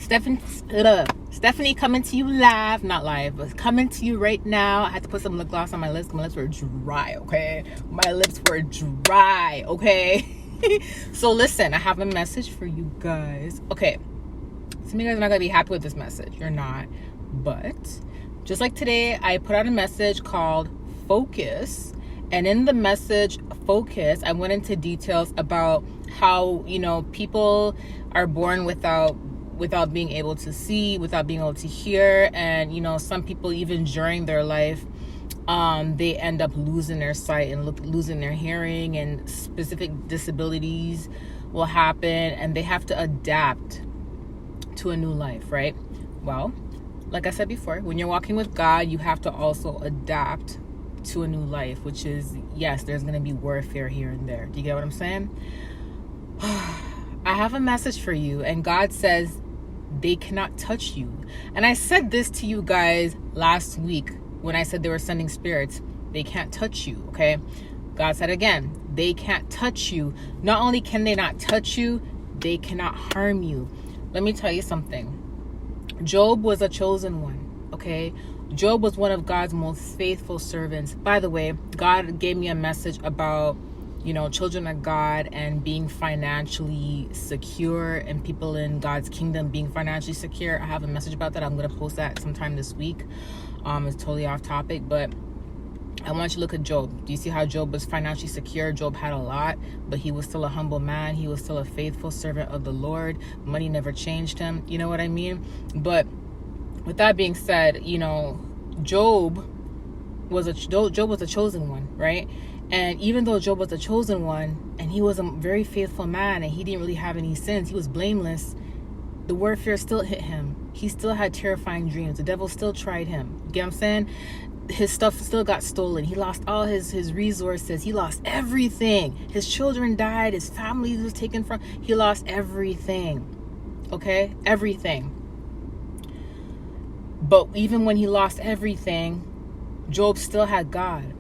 Stephanie coming to you live, not live, but coming to you right now. I had to put some lip gloss on my lips because my lips were dry, okay? My lips were dry, okay? So listen, I have a message for you guys. Okay, some of you guys are not going to be happy with this message. You're not. But just like today, I put out a message called Focus. And in the message Focus, I went into details about how, people are born without being able to see, without being able to hear. And, some people, even during their life, they end up losing their sight and losing their hearing, and specific disabilities will happen, and they have to adapt to a new life, right? Well, like I said before, when you're walking with God, you have to also adapt to a new life, which is, yes, there's going to be warfare here and there. Do you get what I'm saying? I have a message for you, and God says they cannot touch you. And I said this to you guys last week when I said they were sending spirits. They can't touch you, okay? God said again, they can't touch you. Not only can they not touch you, they cannot harm you. Let me tell you something. Job was a chosen one, okay? Job was one of God's most faithful servants. By the way, God gave me a message about, children of God and being financially secure, and people in God's kingdom being financially secure. I have a message about that. I'm going to post that sometime this week. It's totally off topic, but I want you to look at Job. Do you see how Job was financially secure? Job had a lot, but he was still a humble man. He was still a faithful servant of the Lord. Money never changed him. You know what I mean? But with that being said, Job was a chosen one, right? And even though Job was a chosen one, and he was a very faithful man, and he didn't really have any sins, he was blameless, the warfare still hit him. He still had terrifying dreams. The devil still tried him. You get what I'm saying? His stuff still got stolen. He lost all his resources. He lost everything. His children died. His family was taken from. He lost everything. Okay? Everything. But even when he lost everything, Job still had God.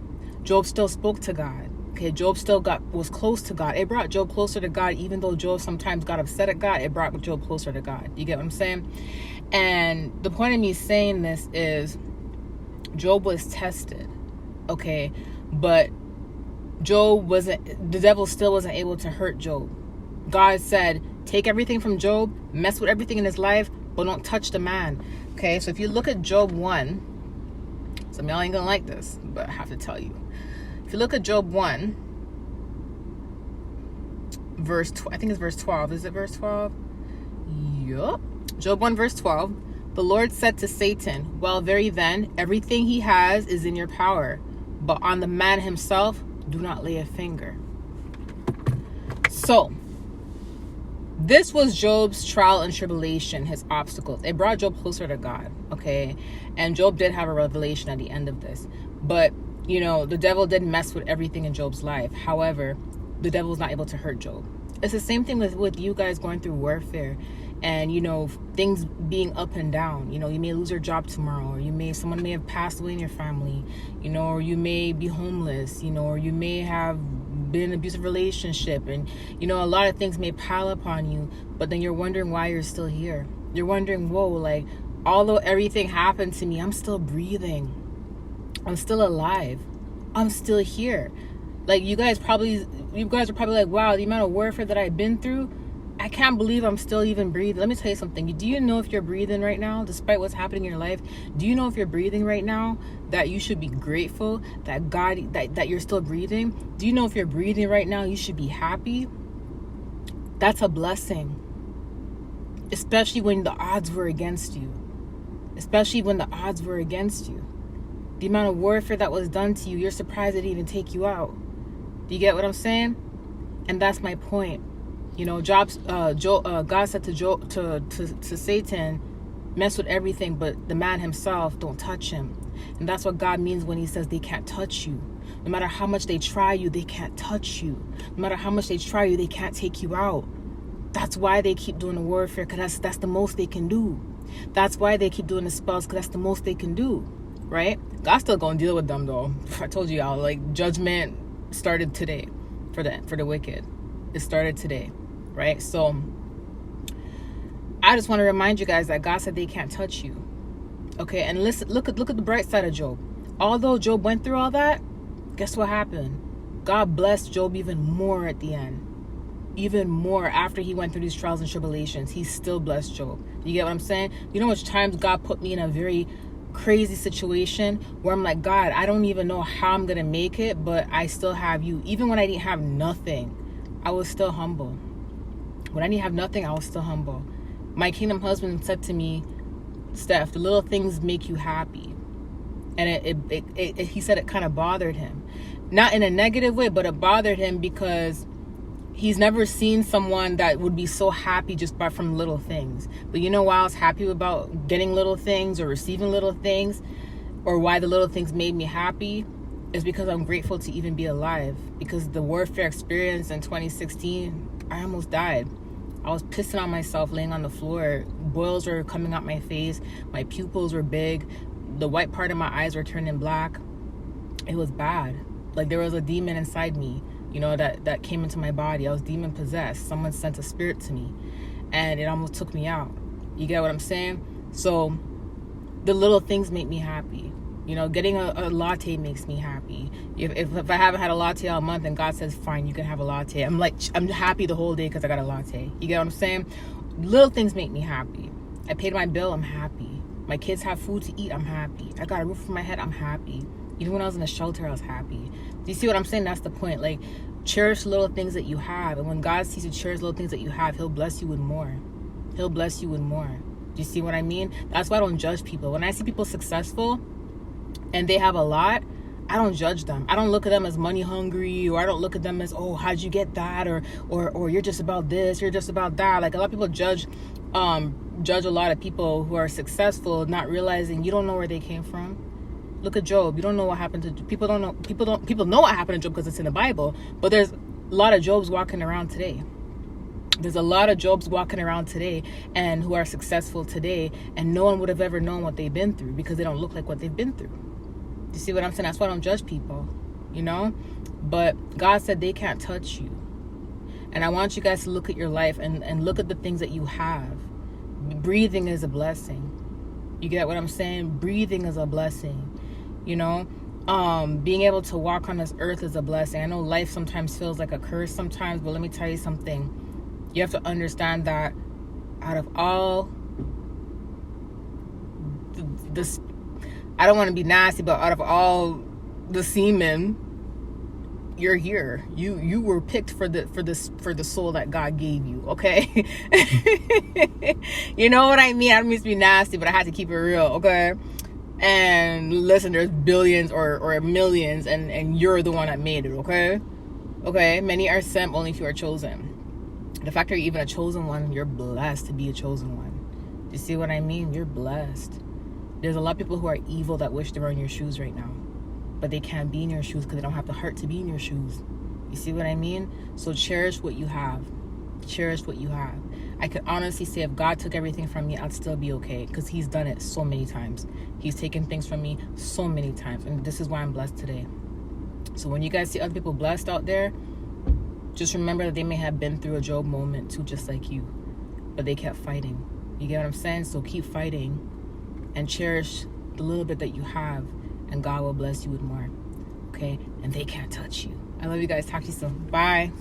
Job still spoke to God. Okay, Job still was close to God. It brought Job closer to God. Even though Job sometimes got upset at God, it brought Job closer to God. You get what I'm saying? And the point of me saying this is, Job was tested, okay? But the devil still wasn't able to hurt Job. God said, take everything from Job, mess with everything in his life, but don't touch the man. Okay, so if you look at Job 1, some of y'all ain't gonna like this, but I have to tell you. If you look at Job 1, I think it's verse 12. Is it verse 12? Yup. Job 1, verse 12. The Lord said to Satan, well, very then, everything he has is in your power, but on the man himself, do not lay a finger. So, this was Job's trial and tribulation, his obstacles. It brought Job closer to God, okay? And Job did have a revelation at the end of this. But, the devil did mess with everything in Job's life. However, the devil was not able to hurt Job. It's the same thing with you guys going through warfare. And, things being up and down. You may lose your job tomorrow, or someone may have passed away in your family, or you may be homeless, or you may have been in an abusive relationship, and, a lot of things may pile up on you, but then you're wondering why you're still here. You're wondering, whoa, although everything happened to me, I'm still breathing. I'm still alive. I'm still here. You guys are probably like, wow, the amount of warfare that I've been through, I can't believe I'm still even breathing. Let me tell you something. Do you know if you're breathing right now, despite what's happening in your life? Do you know if you're breathing right now that you should be grateful that God, that you're still breathing? Do you know if you're breathing right now, you should be happy? That's a blessing. Especially when the odds were against you. The amount of warfare that was done to you, you're surprised it didn't even take you out. Do you get what I'm saying? And that's my point. God said to Satan, mess with everything, but the man himself, don't touch him. And that's what God means when he says they can't touch you. No matter how much they try you, they can't touch you. No matter how much they try you, they can't take you out. That's why they keep doing the warfare, because that's the most they can do. That's why they keep doing the spells, because that's the most they can do. Right? God's still gonna deal with them though. I told you y'all, judgment started today for the wicked. It started today, right? So I just want to remind you guys that God said they can't touch you. Okay, and listen, look at the bright side of Job. Although Job went through all that, guess what happened? God blessed Job even more at the end. Even more after he went through these trials and tribulations. He still blessed Job. You get what I'm saying? You know how much times God put me in a very crazy situation where I'm like, God, I don't even know how I'm going to make it, but I still have you. Even when I didn't have nothing, I was still humble. When I didn't have nothing, I was still humble. My kingdom husband said to me, Steph, the little things make you happy. And he said it kind of bothered him. Not in a negative way, but it bothered him because he's never seen someone that would be so happy just from little things. But you know why I was happy about getting little things or receiving little things, or why the little things made me happy, is because I'm grateful to even be alive. Because the warfare experience in 2016, I almost died. I was pissing on myself laying on the floor. Boils were coming out my face. My pupils were big. The white part of my eyes were turning black. It was bad. Like there was a demon inside me, you know, that came into my body. I was demon possessed. Someone sent a spirit to me and it almost took me out. You get what I'm saying? So the little things make me happy. You know, getting a latte makes me happy. If I haven't had a latte all month and God says, fine, you can have a latte, I'm like, I'm happy the whole day because I got a latte. You get what I'm saying? Little things make me happy. I paid my bill, I'm happy. My kids have food to eat, I'm happy. I got a roof over my head, I'm happy. Even when I was in a shelter, I was happy. Do you see what I'm saying? That's the point. Like, cherish little things that you have. And when God sees you cherish little things that you have, he'll bless you with more. He'll bless you with more. Do you see what I mean? That's why I don't judge people. When I see people successful and they have a lot, I don't judge them. I don't look at them as money hungry, or I don't look at them as, oh, how'd you get that? Or you're just about this, you're just about that. Like a lot of people judge a lot of people who are successful, not realizing you don't know where they came from. Look at Job. You don't know what happened to people. People know what happened to Job because it's in the Bible, but there's a lot of Jobs walking around today. There's a lot of Jobs walking around today and who are successful today, and no one would have ever known what they've been through because they don't look like what they've been through. You see what I'm saying? That's why I don't judge people, you know? But God said they can't touch you. And I want you guys to look at your life and look at the things that you have. Breathing is a blessing. You get what I'm saying? Breathing is a blessing, you know? Being able to walk on this earth is a blessing. I know life sometimes feels like a curse sometimes, but let me tell you something. You have to understand that out of all this, I don't want to be nasty, but out of all the semen, you're here. You were picked for the soul that God gave you. Okay, you know what I mean. I don't mean to be nasty, but I had to keep it real. Okay, and listen, there's billions or millions, and you're the one that made it. Okay. Many are sent, only few are chosen. The fact that you're even a chosen one, you're blessed to be a chosen one. You see what I mean? You're blessed. There's a lot of people who are evil that wish they were in your shoes right now, but they can't be in your shoes because they don't have the heart to be in your shoes. You see what I mean? So cherish what you have. Cherish what you have. I could honestly say if God took everything from me, I'd still be okay because he's done it so many times. He's taken things from me so many times, and this is why I'm blessed today. So when you guys see other people blessed out there, just remember that they may have been through a Job moment too, just like you, but they kept fighting. You get what I'm saying? So keep fighting and cherish the little bit that you have, and God will bless you with more. Okay? And they can't touch you. I love you guys. Talk to you soon. Bye.